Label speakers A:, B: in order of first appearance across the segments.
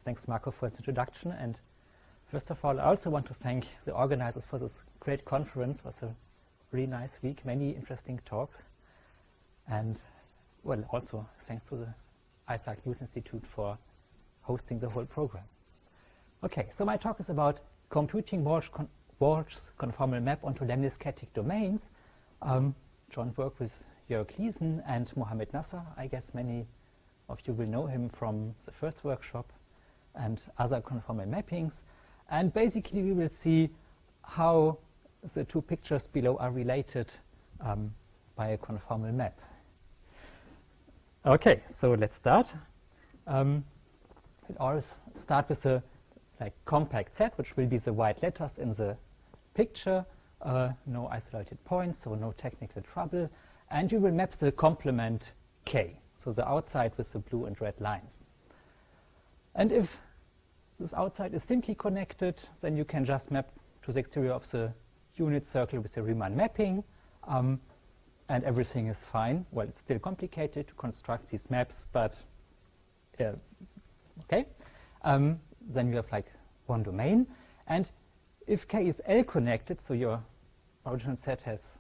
A: thanks Marco for its introduction. And first of all, I also want to thank the organizers for this great conference. It was a really nice week, many interesting talks. And well, also thanks to the Isaac Newton Institute for hosting the whole program. Okay, so my talk is about computing Walsh's conformal map onto lemniscatic domains. Joint work with Jörg Liesen and Mohamed Nasser. I guess many of you will know him from the first workshop and other conformal mappings. And basically we will see how the two pictures below are related by a conformal map. Okay, so let's start. We'll always start with a compact set, which will be the white letters in the picture. No isolated points, so no technical trouble. And you will map the complement K, so the outside with the blue and red lines. And if this outside is simply connected, then you can just map to the exterior of the unit circle with the Riemann mapping, and everything is fine. Well, it's still complicated to construct these maps, but okay. Then you have like one domain. And if K is L connected, so your original set has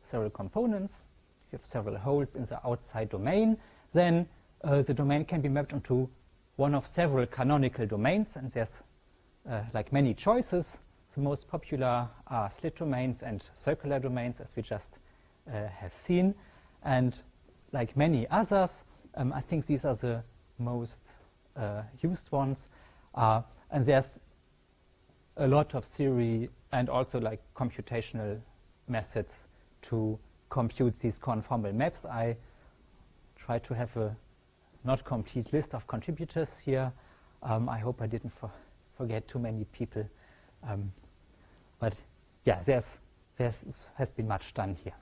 A: several components, you have several holes in the outside domain, then the domain can be mapped onto one of several canonical domains, and there's like many choices. The most popular are slit domains and circular domains, as we just have seen. And like many others, I think these are the most used ones. And there's a lot of theory and also like computational methods to compute these conformal maps. I try to have a not complete list of contributors here. I hope I didn't forget too many people. But yeah, there has been much done here.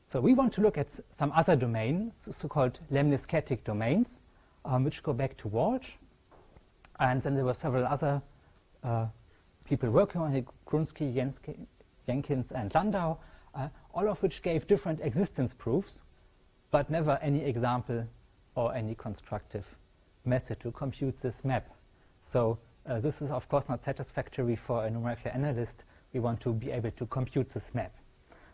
A: So we want to look at some other domains, so-called lemniscatic domains, which go back to Walsh. And then there were several other people working on it, Grunsky, Jenkins, and Landau, all of which gave different existence proofs, but never any example or any constructive method to compute this map. So this is, of course, not satisfactory for a numerical analyst. We want to be able to compute this map.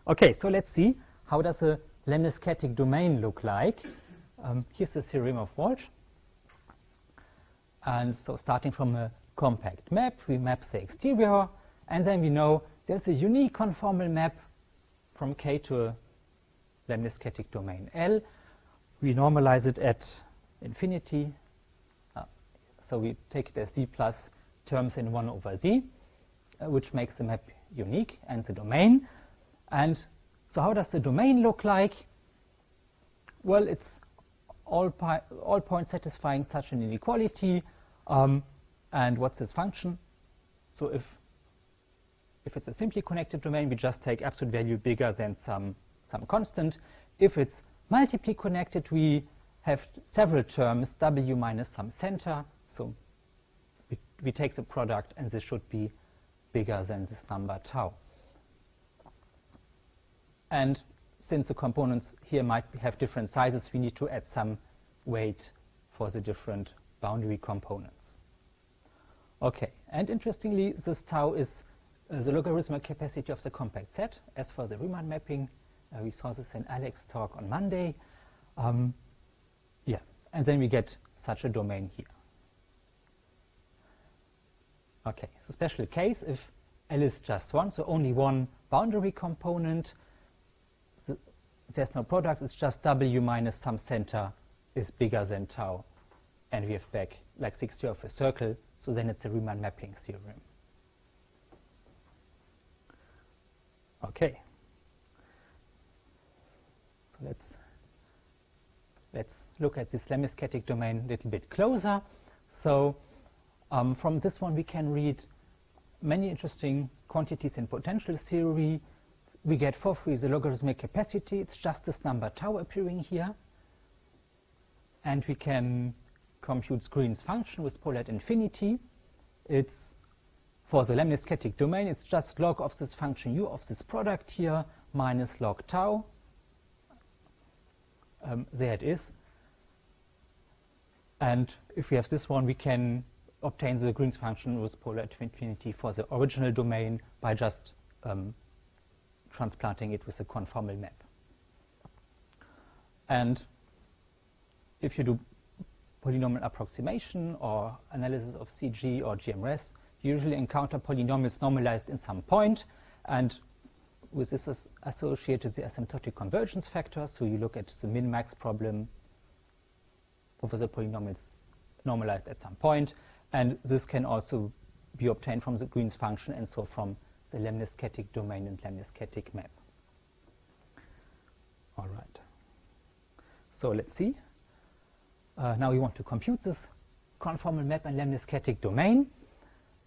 A: OK, so let's see. How does a lemniscatic domain look like? Here's the theorem of Walsh. And so starting from a compact map, we map the exterior. And then we know there's a unique conformal map from K to a lemniscatic domain L. We normalize it at infinity. So we take it as Z plus terms in 1 over Z, which makes the map unique and the domain. And so how does the domain look like? Well, it's all points satisfying such an inequality. And what's this function? So if it's a simply connected domain, we just take absolute value bigger than some constant. If it's multiply connected, we have several terms, W minus some center. So we take the product, and this should be bigger than this number tau. And since the components here might have different sizes, we need to add some weight for the different boundary components. OK, and interestingly, this tau is the logarithmic capacity of the compact set. As for the Riemann mapping, we saw this in Alex's talk on Monday. Yeah, and then we get such a domain here. OK, it's a special case if L is just 1, so only one boundary component. There's no product, it's just W minus some center is bigger than tau. And we have back like 60 of a circle, so then it's a Riemann mapping theorem. OK. So let's look at this lemniscatic domain a little bit closer. So from this one we can read many interesting quantities in potential theory. We get for free the logarithmic capacity. It's just this number tau appearing here. And we can compute Green's function with pole at infinity. It's for the lemniscatic domain, it's just log of this function u of this product here minus log tau. There it is. And if we have this one, we can obtain the Green's function with polar infinity for the original domain by just transplanting it with a conformal map. And if you do polynomial approximation or analysis of CG or GMRS, you usually encounter polynomials normalized in some point, and with this is associated the asymptotic convergence factor. So you look at the min-max problem over the polynomials normalized at some point, and this can also be obtained from the Green's function and so from the lemniscatic domain and lemniscatic map. All right. So let's see. Now we want to compute this conformal map and lemniscatic domain,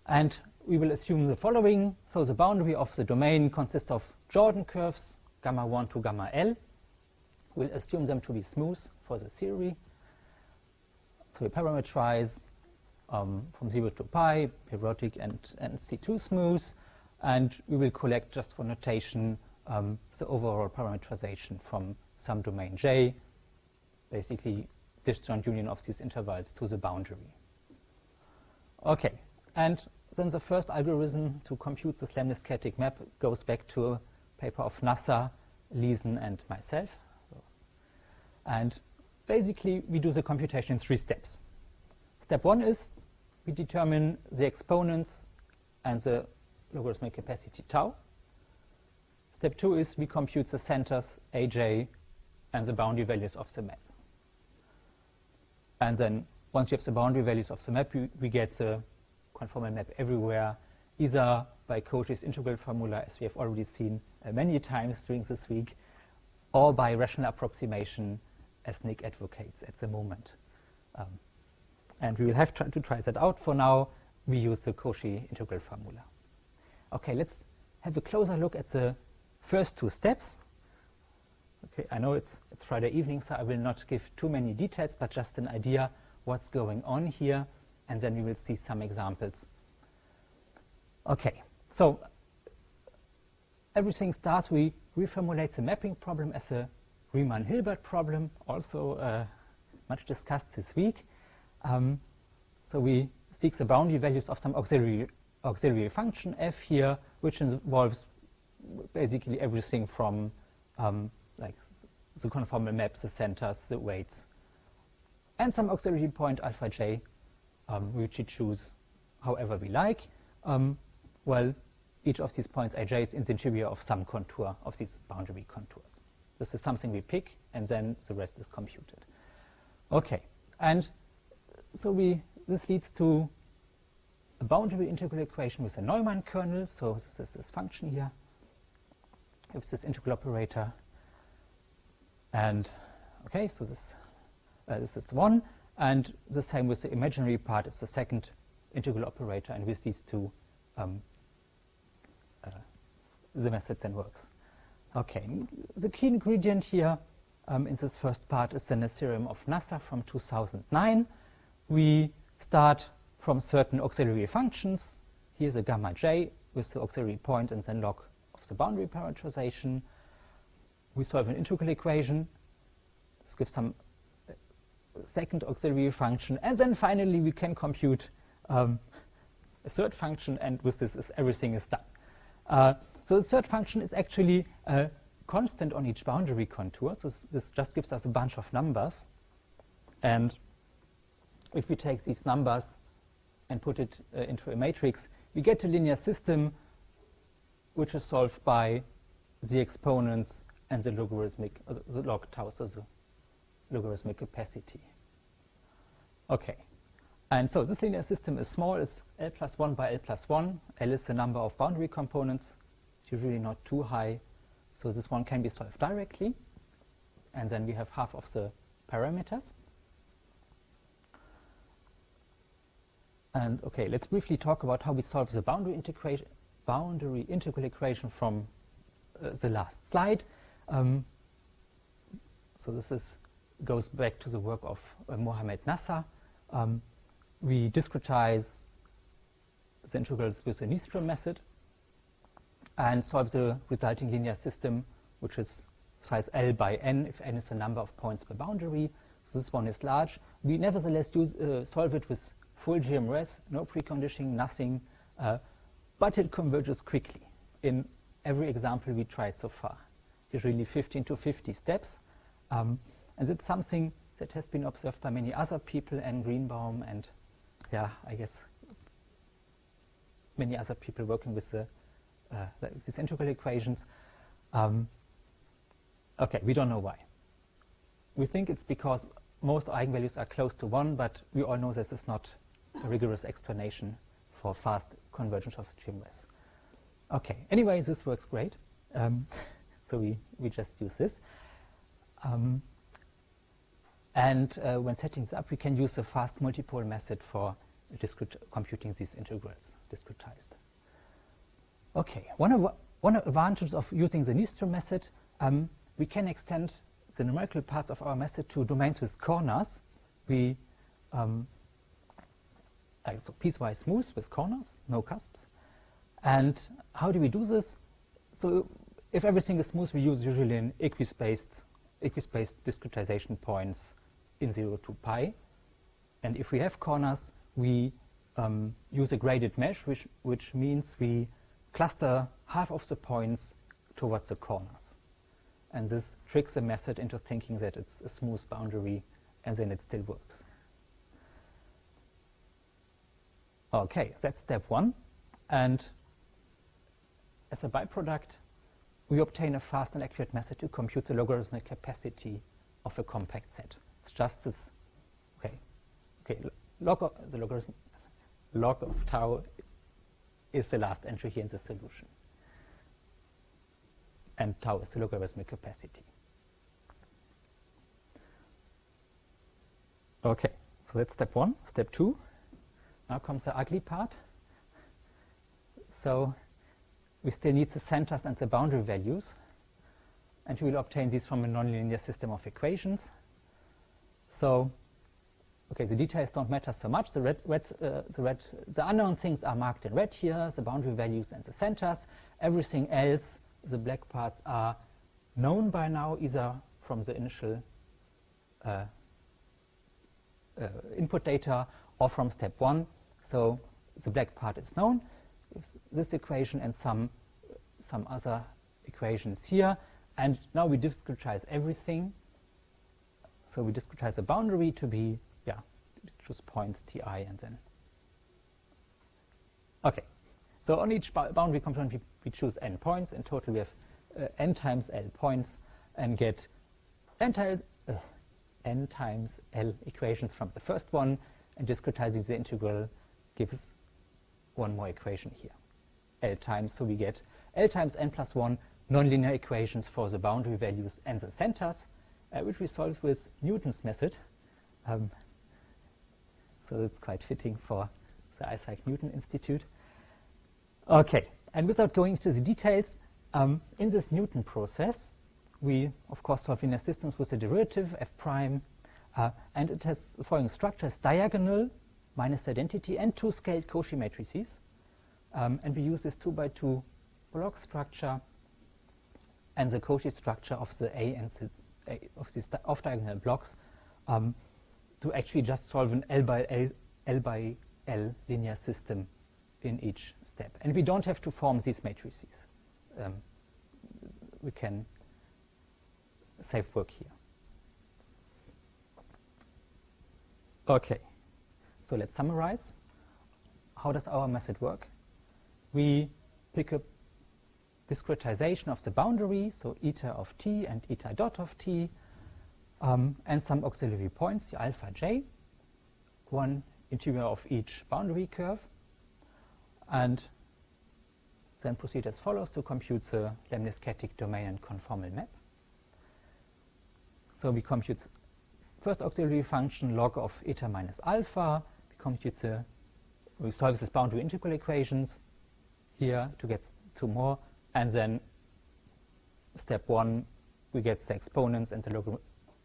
A: and we will assume the following. So the boundary of the domain consists of Jordan curves, gamma 1 to gamma L. We'll assume them to be smooth for the theory. So we parameterize from 0 to pi, periodic and C2 smooth, and we will collect, just for notation, the overall parameterization from some domain J, basically disjoint union of these intervals to the boundary. Okay, and then the first algorithm to compute this lemniscatic map goes back to a paper of Nasser, Liesen, and myself. And basically, we do the computation in 3 steps. Step 1 is we determine the exponents and the logarithmic capacity tau. Step 2 is we compute the centers aj and the boundary values of the map. And then once you have the boundary values of the map, we get the conformal map everywhere, either by Cauchy's integral formula, as we have already seen many times during this week, or by rational approximation, as Nick advocates at the moment. And we will have to try that out. For now, we use the Cauchy integral formula. Okay, let's have a closer look at the first 2 steps. Okay, I know it's Friday evening, so I will not give too many details, but just an idea what's going on here, and then we will see some examples. Okay, so everything starts, we reformulate the mapping problem as a Riemann-Hilbert problem, also much discussed this week. So we seek the boundary values of some auxiliary function f here, which involves basically everything from like the conformal maps, the centers, the weights, and some auxiliary point alpha j, which we choose however we like. Well, each of these points aj is in the interior of some contour of these boundary contours. This is something we pick, and then the rest is computed. Okay, and so this leads to a boundary integral equation with a Neumann kernel. So this is this function here with this integral operator. And okay, so this is 1, and the same with the imaginary part is the second integral operator, and with these 2, the method then works. Okay, the key ingredient here in this first part is then a theorem of Nasser from 2009. We start from certain auxiliary functions. Here's a gamma j with the auxiliary point and then log of the boundary parameterization. We solve an integral equation. This gives some second auxiliary function, and then finally we can compute a third function, and with this everything is done. So the third function is actually a constant on each boundary contour. So this just gives us a bunch of numbers, and if we take these numbers and put it into a matrix, we get a linear system which is solved by the exponents and the logarithmic, the log tau, so the logarithmic capacity. Okay, and so this linear system is small. It's L plus 1 by L plus 1. L is the number of boundary components. It's usually not too high, so this one can be solved directly. And then we have half of the parameters. And okay, let's briefly talk about how we solve the boundary integral equation from the last slide. So this goes back to the work of Mohamed Nasser. We discretize the integrals with the Nyström method and solve the resulting linear system, which is size L by n, if n is the number of points per boundary. this one is large. We nevertheless solve it with full GMRS, no preconditioning, nothing, but it converges quickly in every example we tried so far, usually 15 to 50 steps. And it's something that has been observed by many other people, and Greenbaum, and yeah, I guess many other people working with these integral equations. Okay, we don't know why. We think it's because most eigenvalues are close to 1, but we all know this is not a rigorous explanation for fast convergence of GMRS. Okay, anyway, this works great. So we just use this. And when setting this up, we can use the fast multipole method for computing these integrals, discretized. Okay, one advantage of using the Nasser method, we can extend the numerical parts of our method to domains with corners. We so piecewise smooth with corners, no cusps. And how do we do this? So if everything is smooth, we use usually an equispaced discretization points in 0 to pi. And if we have corners, we use a graded mesh, which means we cluster half of the points towards the corners. And this tricks the method into thinking that it's a smooth boundary, and then it still works. Okay, that's step 1. And as a byproduct, we obtain a fast and accurate method to compute the logarithmic capacity of a compact set. It's just this, log of tau is the last entry here in the solution. And tau is the logarithmic capacity. Okay, so that's step 1. Step 2, now comes the ugly part. So we still need the centers and the boundary values, and we will obtain these from a nonlinear system of equations. So, okay, the details don't matter so much. The unknown things are marked in red here, the boundary values and the centers. Everything else, the black parts, are known by now, either from the initial input data or from step 1. So the black part is known. This equation and some other equations here. And now we discretize everything. So we discretize the boundary to be, choose points ti, and then. Okay, so on each boundary component we choose n points. In total we have n times l points, and get n times l equations from the first one, and discretizing the integral gives one more equation here, L times. So we get L times n plus 1 nonlinear equations for the boundary values and the centers, which we solve with Newton's method. So it's quite fitting for the Isaac Newton Institute. Okay, and without going into the details, in this Newton process, we, of course, solve linear systems with a derivative, f prime, and it has the following structures: diagonal, minus identity, and 2 scaled Cauchy matrices. And we use this 2x2 block structure and the Cauchy structure of the A and the of these off-diagonal blocks to actually just solve an L by L linear system in each step. And we don't have to form these matrices. We can save work here. Okay, so let's summarize. How does our method work? We pick a discretization of the boundary, so eta of t and eta dot of t, and some auxiliary points, the alpha j, one interior of each boundary curve, and then proceed as follows to compute the lemniscatic domain and conformal map. So we compute first auxiliary function log of eta minus alpha. We solve this boundary integral equations here to get 2 more, and then step 1 we get the exponents and the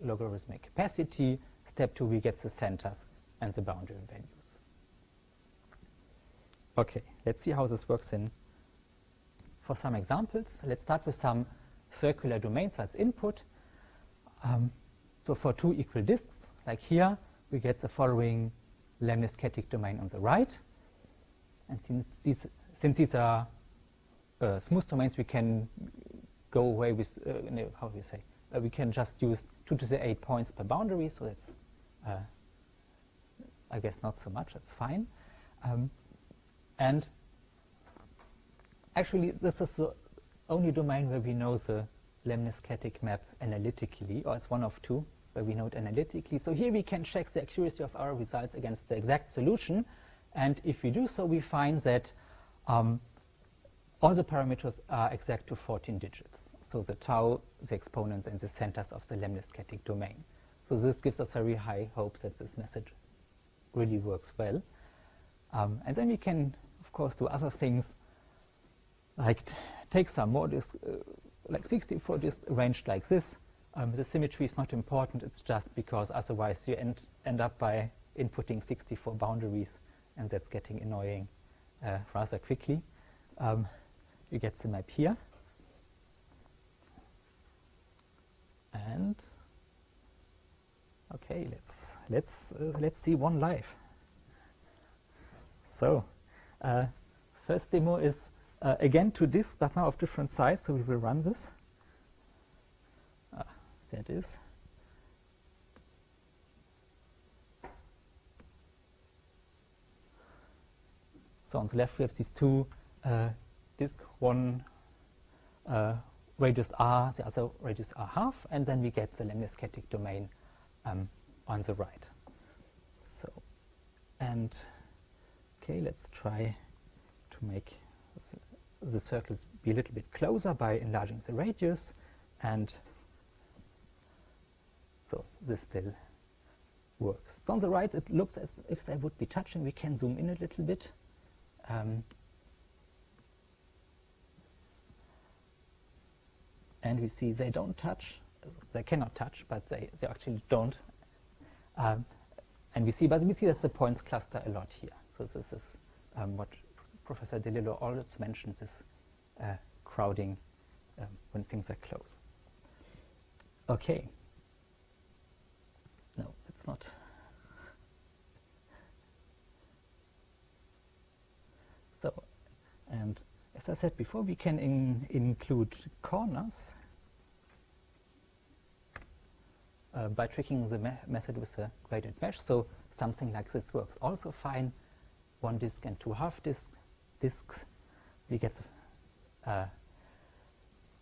A: logarithmic capacity. Step 2 we get the centers and the boundary values. Okay, let's see how this works for some examples. Let's start with some circular domains as input. So for two equal disks, like here, we get the following lemniscatic domain on the right. And since these are smooth domains, we can go away with, no, how do you say? We can just use 2 to the 8 points per boundary, so that's, I guess, not so much, that's fine. And actually, this is the only domain where we know the lemniscatic map analytically, or it's one of two where we know it analytically. So here we can check the accuracy of our results against the exact solution. And if we do so, we find that all the parameters are exact to 14 digits. So the tau, the exponents, and the centers of the lemniscatic domain. So this gives us very high hopes that this method really works well. And then we can, of course, do other things, like take some more disks, like 64 disks arranged like this. The symmetry is not important. It's just because otherwise you end up by inputting 64 boundaries, and that's getting annoying rather quickly. You get the map here. And okay, let's see one live. So first demo is again 2 disks, but now of different size. So we will run this. There it is. So on the left we have these two disks, one radius r, the other radius r half, and then we get the lemniscatic domain on the right. So, and okay, let's try to make the circles be a little bit closer by enlarging the radius, and so this still works. So on the right it looks as if they would be touching. We can zoom in a little bit. And we see they don't touch, they cannot touch, but they actually don't. And we see that's the points cluster a lot here. So this is what Professor DeLillo always mentions, is crowding when things are close. Okay. No, it's not. So, and as I said before, we can include corners by tricking the method with a graded mesh. So something like this works also fine. 1 disk and 2 half disks. We get the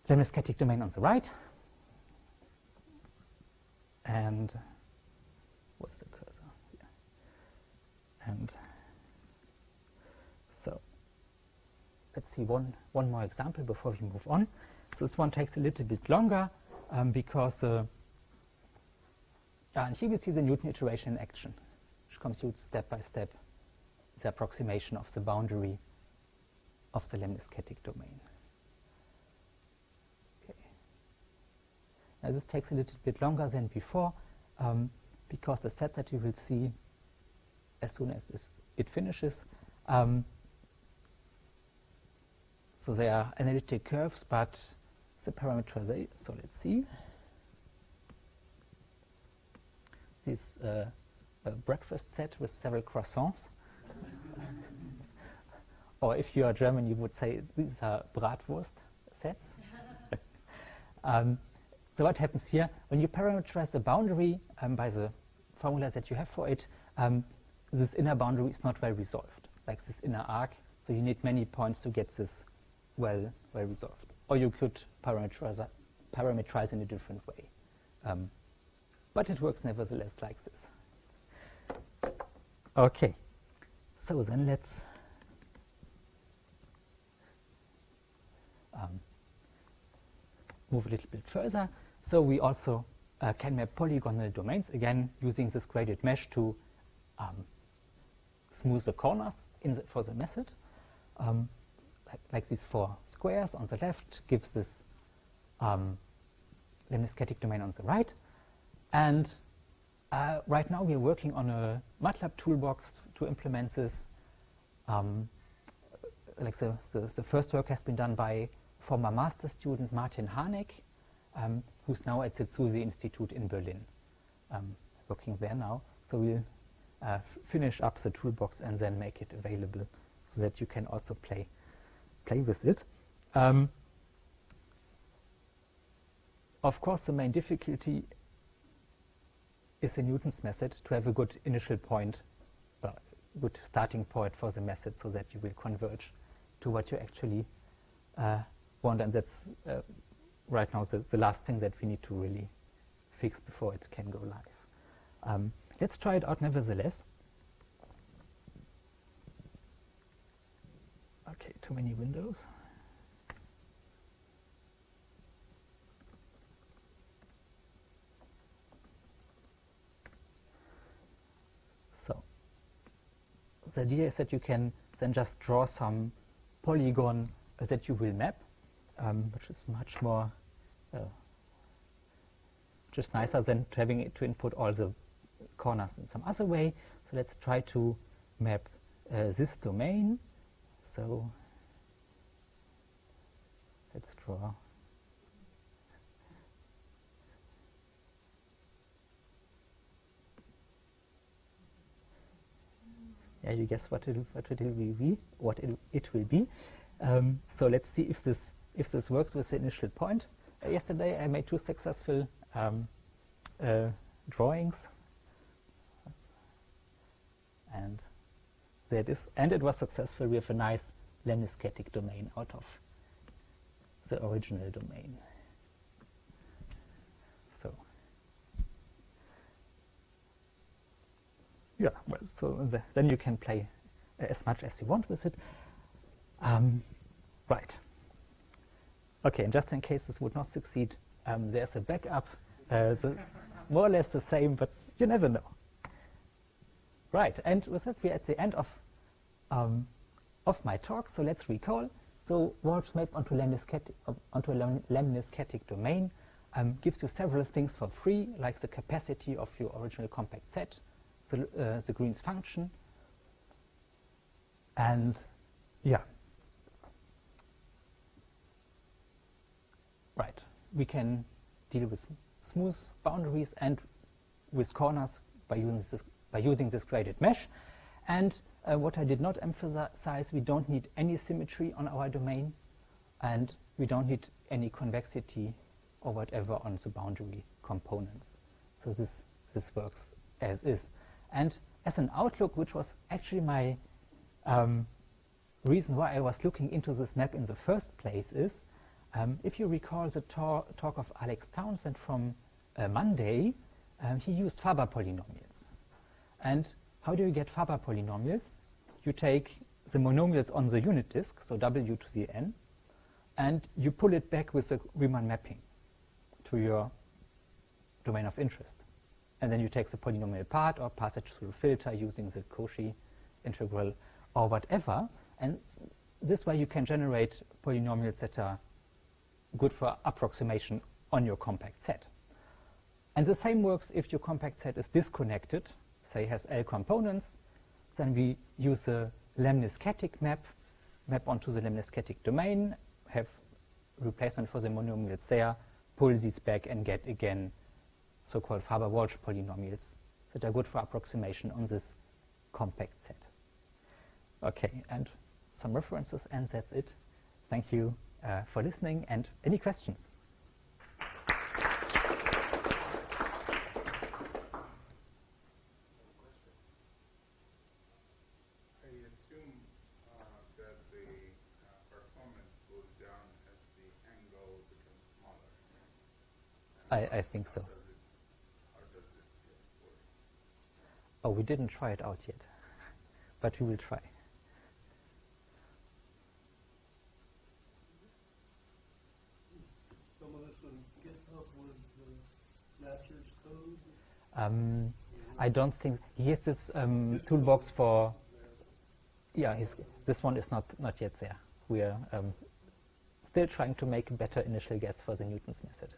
A: lemniscatic domain on the right. And where's the cursor? Yeah. And so let's see one more example before we move on. So this one takes a little bit longer because and here we see the Newton iteration in action, which computes step by step the approximation of the boundary of the lemniscatic domain. Okay. Now this takes a little bit longer than before because the stats that you will see as soon as it finishes. So they are analytic curves, but the parameterization, so let's see. This breakfast set with several croissants. Or if you are German, you would say these are Bratwurst sets. So what happens here? When you parameterize the boundary by the formula that you have for it, this inner boundary is not well resolved, like this inner arc. So you need many points to get this well resolved. Or you could parameterize in a different way. But it works nevertheless like this. Okay, so then let's move a little bit further. So we also can map polygonal domains, again using this graded mesh to smooth the corners for the method. Like these 4 squares on the left gives this lemniscatic domain on the right. And right now we are working on a MATLAB toolbox to implement this. Like the first work has been done by former master student Martin Harnik, who's now at the Zuse Institute in Berlin. working there now. So we'll finish up the toolbox and then make it available so that you can also play with it. Of course, the main difficulty is in Newton's method to have a good initial point, good starting point for the method so that you will converge to what you actually want. And that's right now the last thing that we need to really fix before it can go live. Let's try it out nevertheless. Okay, too many windows. So the idea is that you can then just draw some polygon that you will map, which is much more, just nicer than having it to input all the corners in some other way. So let's try to map this domain. So let's draw. Yeah, you guess what it will be. So let's see if this works with the initial point. Yesterday I made 2 successful drawings, and there it is. And it was successful. We have a nice lemniscatic domain out of the original domain. So yeah, well, so then you can play as much as you want with it. Right. Okay, and just in case this would not succeed, there's a backup, more or less the same, but you never know. Right, and with that we're at the end of my talk. So let's recall. So Walsh map onto a lemniscatic domain gives you several things for free, like the capacity of your original compact set, the Green's function, and yeah. Right, we can deal with smooth boundaries and with corners by using this graded mesh. And what I did not emphasize, we don't need any symmetry on our domain, and we don't need any convexity or whatever on the boundary components. So this works as is. And as an outlook, which was actually my reason why I was looking into this map in the first place, is if you recall the talk of Alex Townsend from Monday, he used Faber polynomials. And how do you get Faber polynomials? You take the monomials on the unit disk, so w to the n, and you pull it back with a Riemann mapping to your domain of interest. And then you take the polynomial part or pass it through a filter using the Cauchy integral or whatever. And this way you can generate polynomials that are good for approximation on your compact set. And the same works if your compact set is disconnected, say has L components. Then we use a lemniscatic map onto the lemniscatic domain, have replacement for the monomials there, pull these back and get again so-called Faber-Walsh polynomials that are good for approximation on this compact set. Okay, and some references, and that's it. Thank you for listening, and any questions? I think so. Oh, we didn't try it out yet, but we will try.
B: Some of this would get up with Nasser's code?
A: I don't think he has this toolbox for. Yeah, this one is not yet there. We are still trying to make a better initial guess for the Newton's method.